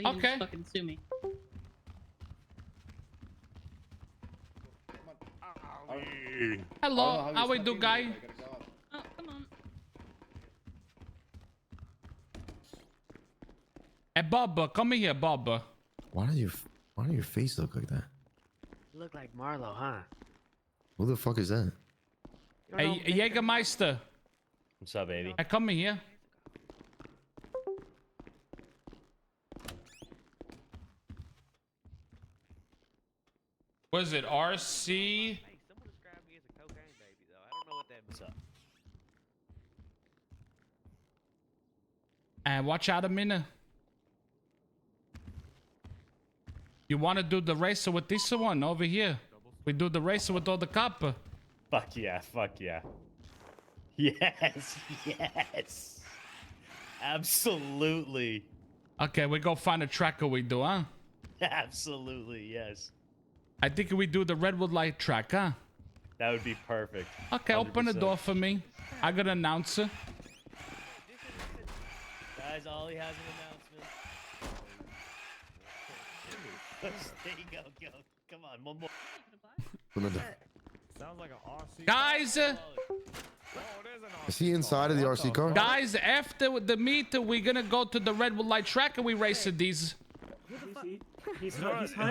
so he Okay. can fucking sue me. Hello, how we do, guy? Oh, come on. Hey, Bob, come here, Bob. Why do your face look like that? You look like Marlo, huh? Who the fuck is that? You don't know Hey, Jägermeister. What's up, baby? Hey, come here. Was it RC? Hey, someone described me as a cocaine baby, though. I don't know what that means. What's up? And watch out a minute. You want to do the racer with this one over here? We do the racer with all the cop. Fuck yeah, fuck yeah. Yes, yes. Absolutely. Okay, we go find a tracker we do, huh? Absolutely, yes. I think we do the Redwood Light track, huh? That would be perfect. Okay, open the 100%. door for me. I got an announcer. Guys, Ollie has an announcement. There you go, go. Come on, one more. Sounds like an RC. Guys, Oh, it is an RC. Is he inside of the RC car? guys, after the meet, we're gonna go to the Redwood Light track and we race these. Do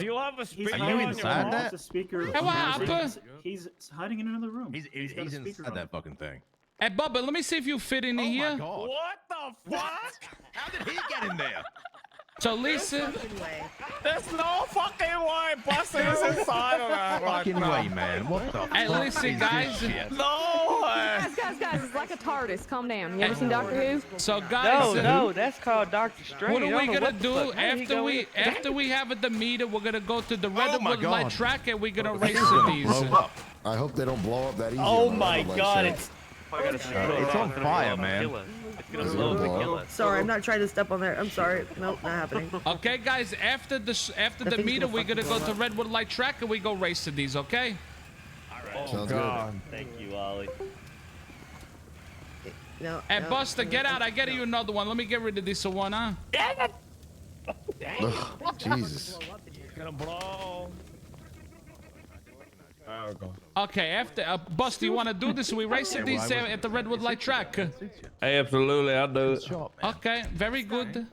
you have a speaker? Are you inside that? Speaker. Hey, what happened? He's hiding in another room. He's got a speaker inside on. that fucking thing. Hey, Bubba, let me see if you fit in Oh here. my god. What the fuck? How did he get in there? So listen, There's no fucking way Buster is inside of that right Fucking now. way, man. What the hey, fuck listen, is guys. this shit? No way. Guys, it's like a TARDIS. Calm down. You ever seen Doctor Who? So guys, No, that's called Doctor Strange. what are we I don't know gonna what the do fuck. How did he go in? after we have the meter? We're gonna go to the my Redwood Light God. track and we're gonna race This is gonna these. blow up. I hope they don't blow up that easy. Oh on the my Redwood Light god, show. it's It's on fire, man. It's gonna Is it blow gonna up and blow kill up? us. Sorry, I'm not trying to step on there. I'm sorry. Nope, not happening. Okay, guys, after the think meter, it's we're gonna gonna go to Redwood Light track and we go race to these. Okay? Sounds Thank you, Ollie. No. Hey, no, Buster, no, get no. out! I get you another one. Let me get rid of this one, huh? good. Ugh, Jesus. It's gonna blow. There we go. Okay, after Buster, you want to do this? We race at these at the Redwood Light track. Hey, absolutely, I'll do it. Okay, very good.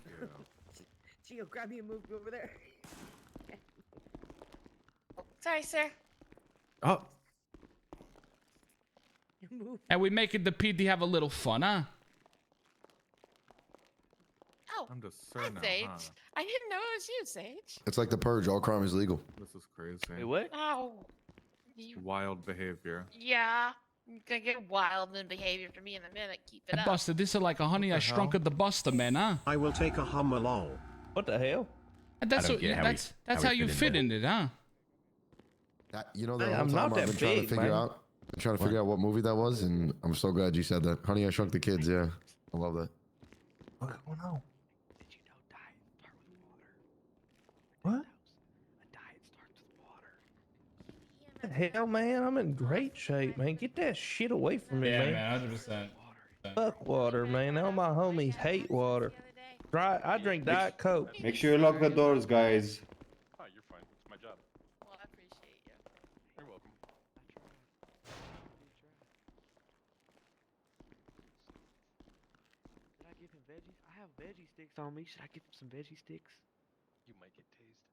Gio, grab me and move over there. Sorry, sir. Oh, Move. And we making the PD have a little fun, huh? Oh, I'm just hi, saying now, Sage. huh? I didn't know it was you, Sage. It's like the purge. All crime is legal. This is crazy. Wait, what? Oh, you, Wild behavior. yeah. You're gonna get wild in behavior for me in a minute. Keep it And up. Buster, this is like a Honey I Shrunk of the Buster, man, huh? I will take a hum along. What the hell? And that's I don't what, get how that's we how you fit in fit there. in it, huh? You know, the Hey, whole I'm time not I've that been trying to big, figure man. out. I'm trying to figure out what movie that was, and I'm so glad you said that. Honey, I Shrunk the Kids. Yeah, I love that. what's going on? Did you know diets start with water? What? A diet starts with water. The hell, man, I'm in great shape, man. Get that shit away from me, man. 100%. Fuck water, man. All my homies hate water. I drink Diet Coke. Make sure you lock the doors, guys. Oh, you're fine. It's my job. Well, I appreciate you. You're welcome. Should I give him veggies? I have veggie sticks on me. Should I give him some veggie sticks? You might get tased.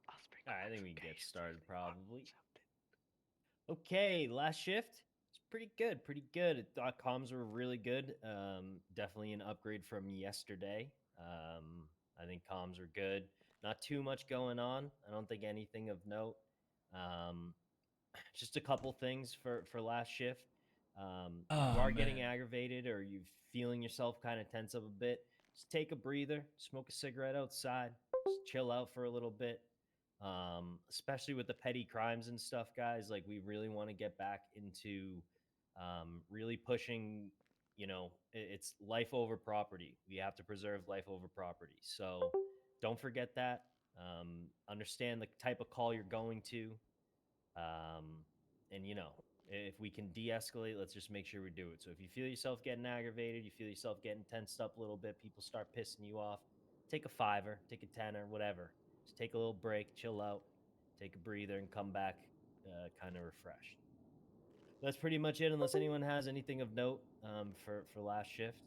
I'll sprinkle Alright, I think some we can get queso started on probably. something. Okay, last shift. It's pretty good, pretty good. Comms were really good. Definitely an upgrade from yesterday. I think comms are good. Not too much going on. I don't think anything of note. Just a couple things for last shift. If you Oh, are getting man. aggravated or you feeling yourself kind of tense up a bit, just take a breather, smoke a cigarette outside, just chill out for a little bit. Especially with the petty crimes and stuff, guys. Like, we really want to get back into really pushing, it's life over property. We have to preserve life over property. So don't forget that. Understand the type of call you're going to. And, if we can de-escalate, let's just make sure we do it. So if you feel yourself getting aggravated, you feel yourself getting tensed up a little bit, people start pissing you off, take a fiver, take a tenner, whatever. Just take a little break, chill out, take a breather, and come back kind of refreshed. That's pretty much it, unless anyone has anything of note for last shift.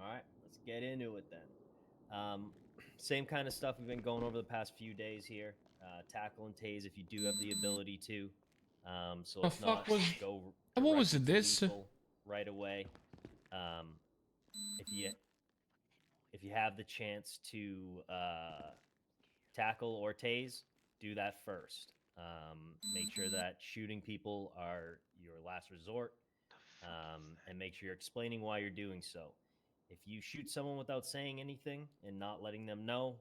All right, let's get into it then. Same kind of stuff we've been going over the past few days here. Tackle and tase if you do have the ability to. So let's not go. What was directly it? to This? lethal right away. If you have the chance to tackle or tase, do that first. Make sure that shooting people are your last resort, and make sure you're explaining why you're doing so. If you shoot someone without saying anything and not letting them know,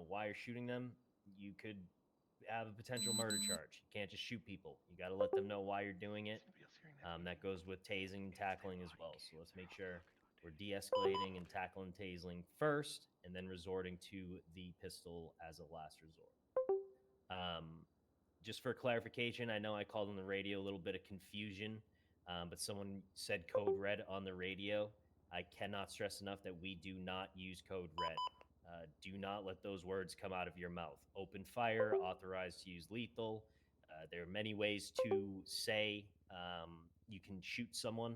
why you're shooting them, you could have a potential murder charge. You can't just shoot people. You got to let them know why you're doing it. That goes with tasing and tackling as well. So let's make sure we're de-escalating and tackling tasing first, and then resorting to the pistol as a last resort. Just for clarification, I know I called on the radio a little bit of confusion, but someone said code red on the radio. I cannot stress enough that we do not use code red. Do not let those words come out of your mouth. Open fire, authorized to use lethal. There are many ways to say you can shoot someone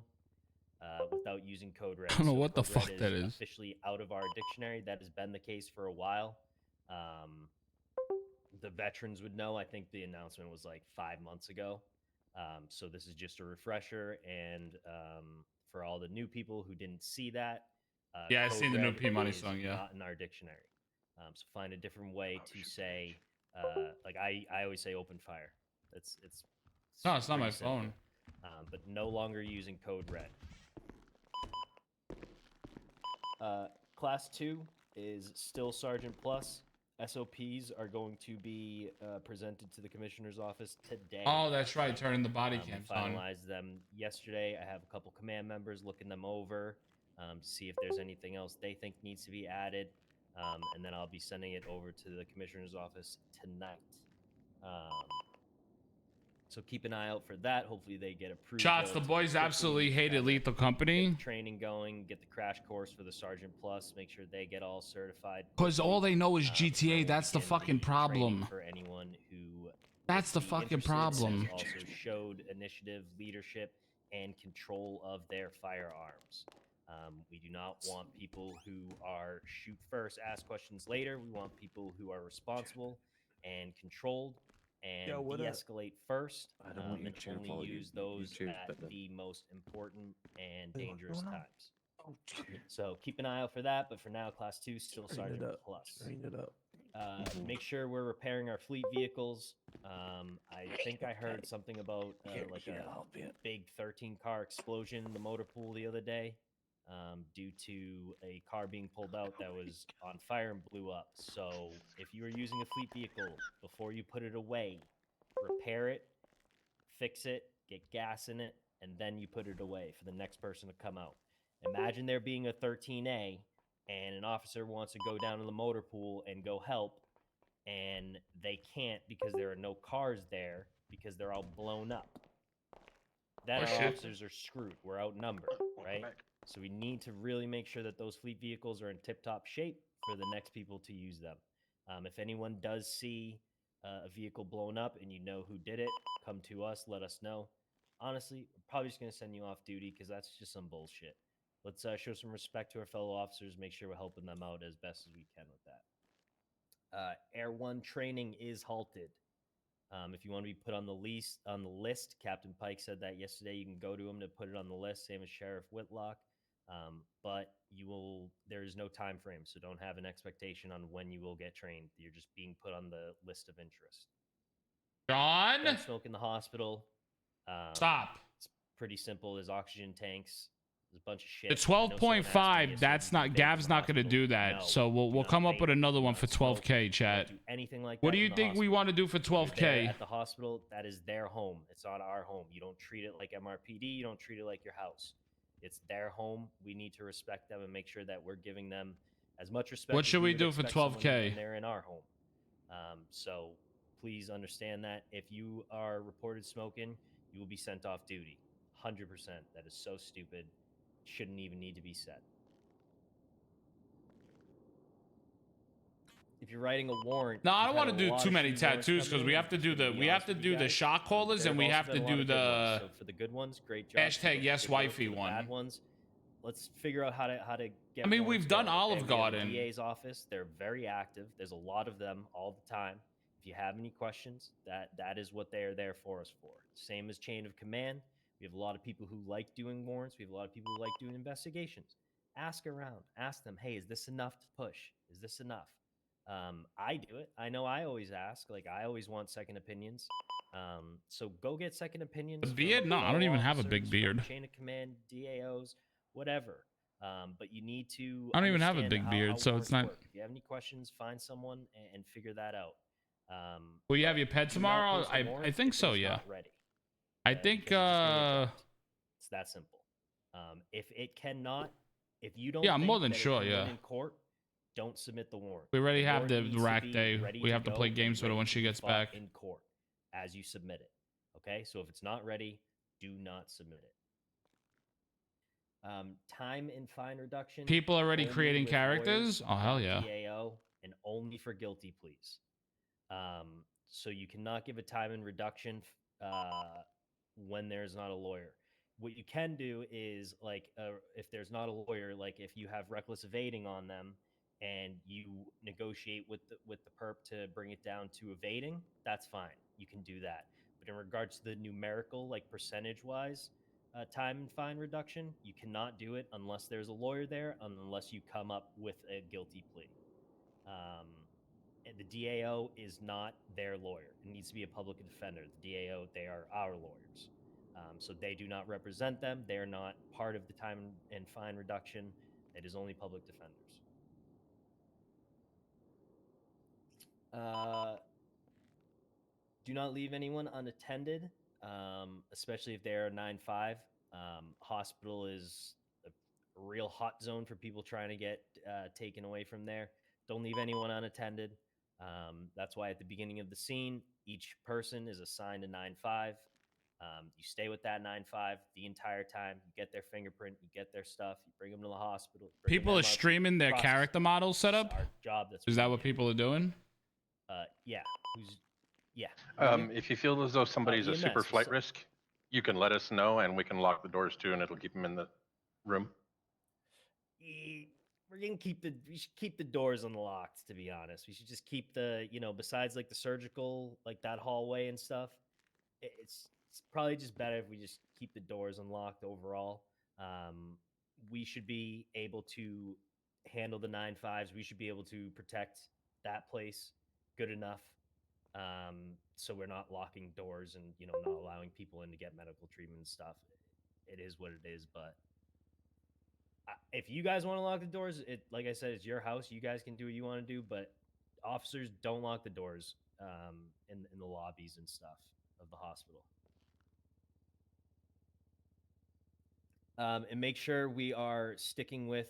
without using code red. I don't know So what the code red fuck that is. officially out of our dictionary. That has been the case for a while. The veterans would know. I think the announcement was like 5 months ago. So this is just a refresher, and for all the new people who didn't see that, Yeah, I code seen the new red P-Money is song, yeah. not in our dictionary. So find a different way to say, like I always say open fire. It's No, it's not pretty my simple. phone. But no longer using code red. Class 2 is still Sergeant Plus. SOPs are going to be presented to the commissioner's office today. Oh, that's right. Turning the body cams We on. finalized them yesterday. I have a couple command members looking them over to see if there's anything else they think needs to be added. And then I'll be sending it over to the commissioner's office tonight. So keep an eye out for that. Hopefully they get approved. Shots, the boys relatively quickly. absolutely hated Kinda Lethal get Company. the training going, get the crash course for the Sergeant Plus, make sure they get all certified. Because all they know is and then GTA. we'll That's the begin fucking training problem. For anyone who That's would the be fucking interested and problem. has also showed initiative, leadership, and control of their firearms. We do not want people who are shoot first, ask questions later. We want people who are responsible and controlled and Yo, what up? de-escalate first, I don't want and you to only follow use you- those YouTube, at but- the most important and Hey, what's dangerous going on? times. Oh, So keep an eye out for that. But for now, Class 2 still Straighten it Sergeant up. Plus. Straighten it up. Make sure we're repairing our fleet vehicles. I think I heard something about like a big 13-car explosion in the motor pool the other day, due to a car being pulled out that was on fire and blew up. So if you are using a fleet vehicle, before you put it away, repair it, fix it, get gas in it, and then you put it away for the next person to come out. Imagine there being a 13A and an officer wants to go down to the motor pool and go help, and they can't because there are no cars there because they're all blown up. Then Oh, our shit. officers are screwed. We're outnumbered, right? So we need to really make sure that those fleet vehicles are in tip-top shape for the next people to use them. If anyone does see a vehicle blown up and you know who did it, come to us, let us know. Honestly, we're probably just going to send you off duty because that's just some bullshit. Let's show some respect to our fellow officers, make sure we're helping them out as best as we can with that. Air 1 training is halted. If you want to be put on the list, Captain Pike said that yesterday. You can go to him to put it on the list, same as Sheriff Whitlock. But there is no time frame, so don't have an expectation on when you will get trained. You're just being put on the list of interest. John, Don't smoke in the hospital. stop. It's pretty simple. There's oxygen tanks. There's a bunch of shit. The I know someone asked me 12.5. yesterday, That's "Do you not. vape Gav's in the not gonna hospital?" do that. No, So do we'll not come up with vape, another do one not for smoke, 12K, do not chat. do anything like What that do you in the think we hospital. want to do for You're there 12K? at the hospital, that is their home. It's not our home. You don't treat it like MRPD. You don't treat it like your house. It's their home. We need to respect them and make sure that we're giving them as much respect. What as should we would do for expect someone 12K? when they're in our home. So please understand that if you are reported smoking, you will be sent off duty. 100%. That is so stupid. Shouldn't even need to be said. if you're writing a warrant. No, I you've don't had want to a do lot too of many shitty warrants tattoos come because in, we and have to just do gonna the be honest with you guys, shot callers there and we also have to been a lot do of good ones. the So for the good ones, great job. For hashtag the yes good work. wifey For the one. bad ones, let's figure out how to get. I mean, warrants we've done going, Olive okay? We have the Garden. DA's office. They're very active. There's a lot of them all the time. If you have any questions, that is what they are there for us for. Same as chain of command. We have a lot of people who like doing warrants. We have a lot of people who like doing investigations. Ask around. Ask them, hey, is this enough to push? Is this enough? I do it. I know I always ask. Like, I always want second opinions. So go get second opinions. The beard? No, I don't even have a big beard. Chain of command, DAOs, whatever. But you need to. I don't even have a understand big how beard, so warrants it's not. work. If you have any questions, find someone and figure that out. Will you have your pet do not tomorrow? post a warrant I think if so. it's Yeah. not ready. I Because think. it's just gonna reject. It's that simple. If it cannot, if you don't, Yeah, I'm think more than that it sure, can win yeah. in court, don't submit the warrant. We already The have the warrant needs to rack be day. ready We have to go play and games with her ready when to she be gets fought back. in court as you submit it. Okay, so if it's not ready, do not submit it. Time and fine reduction. People already only creating with characters? lawyers, Oh, hell not yeah. DAO, and only for guilty pleas. So you cannot give a time and reduction when there's not a lawyer. What you can do is, like, if there's not a lawyer, like if you have reckless evading on them and you negotiate with the perp to bring it down to evading, that's fine. You can do that. But in regards to the numerical, like percentage wise, time and fine reduction, you cannot do it unless there's a lawyer there, unless you come up with a guilty plea. And the DAO is not their lawyer. It needs to be a public defender. The DAO, they are our lawyers. So they do not represent them. They're not part of the time and fine reduction. It is only public defenders. Do not leave anyone unattended, especially if they're 9-5. Hospital is a real hot zone for people trying to get taken away from there. Don't leave anyone unattended. That's why at the beginning of the scene, each person is assigned a 9-5. You stay with that 9-5 the entire time. You get their fingerprint, you get their stuff, you bring them to the hospital. People are streaming their character model setup. Our job. Is that what people are doing? Yeah. Yeah. If you feel as though somebody's a super flight risk, you can let us know and we can lock the doors too, and it'll keep them in the room. We should keep the doors unlocked, to be honest. We should just keep the, besides like the surgical, like that hallway and stuff, it's probably just better if we just keep the doors unlocked overall. We should be able to handle the 9-5s. We should be able to protect that place good enough. So we're not locking doors and, not allowing people in to get medical treatment and stuff. It is what it is, but if you guys want to lock the doors, like I said, it's your house. You guys can do what you want to do, but officers, don't lock the doors in the lobbies and stuff of the hospital. And make sure we are sticking with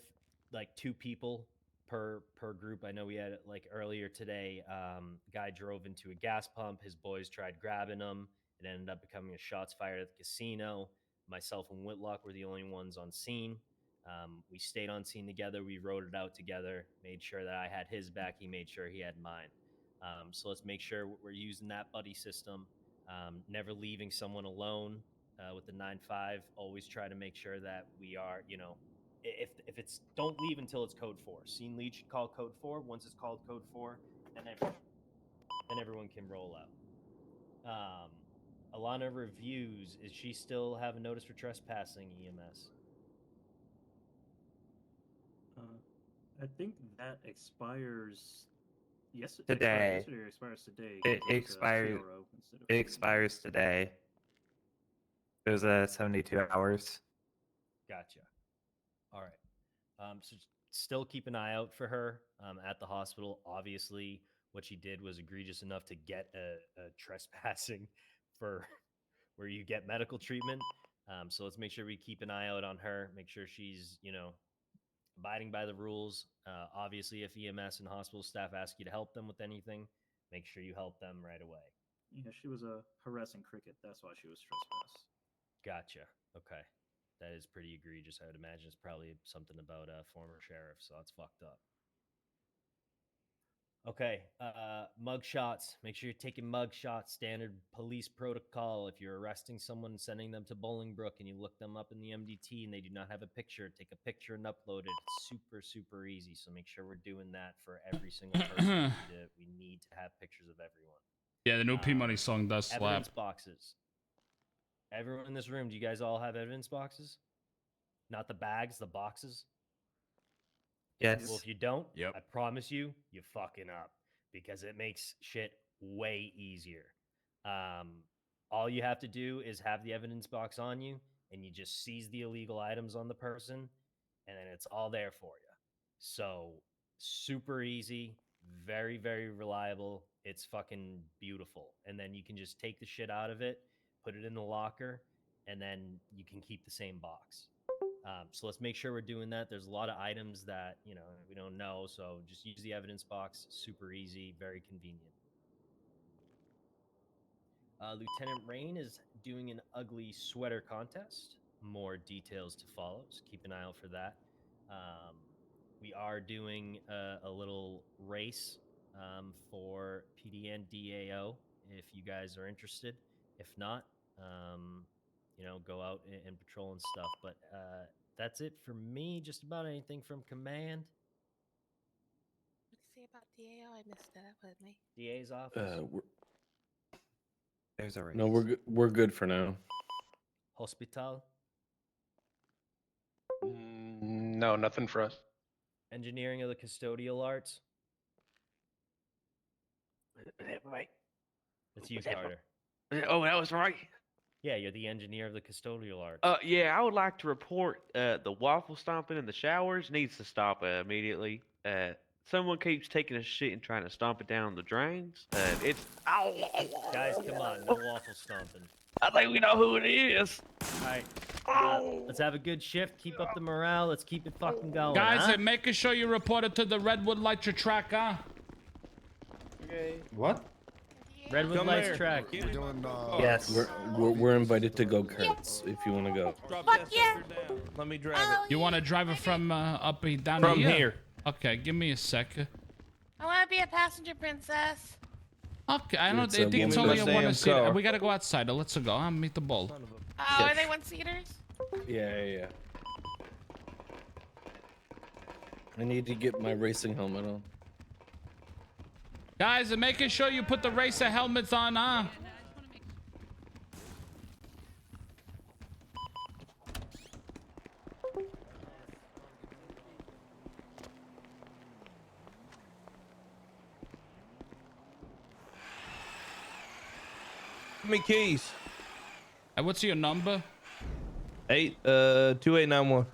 like 2 people per group. I know we had, like, earlier today, guy drove into a gas pump. His boys tried grabbing him. It ended up becoming a shots fired at the casino. Myself and Whitlock were the only ones on scene. We stayed on scene together. We wrote it out together, made sure that I had his back. He made sure he had mine. So let's make sure we're using that buddy system. Never leaving someone alone with the 9-5. Always try to make sure that we are, if it's, don't leave until it's code 4. Scene lead should call code 4. Once it's called code 4, then everyone can roll out. Alana reviews. Is she still have a notice for trespassing, EMS? I think that expires today. Yesterday or expires today. It expires today. It was 72 hours. Gotcha. All right. So still keep an eye out for her at the hospital. Obviously, what she did was egregious enough to get a trespassing for where you get medical treatment. So let's make sure we keep an eye out on her. Make sure she's, abiding by the rules. Obviously, if EMS and hospital staff ask you to help them with anything, make sure you help them right away. Yeah, she was harassing cricket. That's why she was trespassed. Gotcha. Okay. That is pretty egregious. I would imagine it's probably something about a former sheriff, so that's fucked up. Okay, mug shots. Make sure you're taking mug shots. Standard police protocol. If you're arresting someone, sending them to Bolingbrook, and you look them up in the MDT and they do not have a picture, take a picture and upload it. It's super, super easy. So make sure we're doing that for every single person. We need to have pictures of everyone. Yeah, the new P-Money song does slap. Evidence boxes. Everyone in this room, do you guys all have evidence boxes? Not the bags, the boxes? Yes. Well, if you don't, Yep. I promise you, you're fucking up because it makes shit way easier. All you have to do is have the evidence box on you and you just seize the illegal items on the person and then it's all there for you. So super easy, very, very reliable. It's fucking beautiful. And then you can just take the shit out of it, put it in the locker, and then you can keep the same box. So let's make sure we're doing that. There's a lot of items that, you know, we don't know. So just use the evidence box. Super easy, very convenient. Lieutenant Rain is doing an ugly sweater contest. More details to follow, so keep an eye out for that. We are doing a little race for PD and DAO if you guys are interested. If not, you know, go out and patrol and stuff. But that's it for me. Just about anything from command. What do you say about DAO? I missed that. With me. DA's office. There's a race. No, we're good for now. Hospital. No, nothing for us. Engineering of the custodial arts. Wait. That's you, Was that- Carter. Oh, that was right. Yeah, you're the engineer of the custodial arts. Yeah, I would like to report the waffle stomping in the showers needs to stop immediately. Someone keeps taking a shit and trying to stomp it down the drains. It's Guys, come on, no waffle stomping. I think we know who it is. All right, let's have a good shift. Keep up the morale. Let's keep it fucking going. Guys, huh? making sure you report it to the Redwood Lighter track, huh? Okay. What? Redwood Come Lights here. track. We're doing, Yes. We're invited to go karts if you want to go. Drop Fuck that yeah. sucker down. Let me drive Oh, You want to drive it from up down From here? here. Okay, give me a sec. I want to be a passenger princess. Okay, I don't It's think a it's woman only a in the one damn seat. car. We gotta go outside. Let's go. I'll meet the bull. Son of a- Oh, are they one-seaters? Yeah. I need to get my racing helmet on. Guys, and making sure you put the racer helmets on, huh? Give me keys. What's your number? 2891.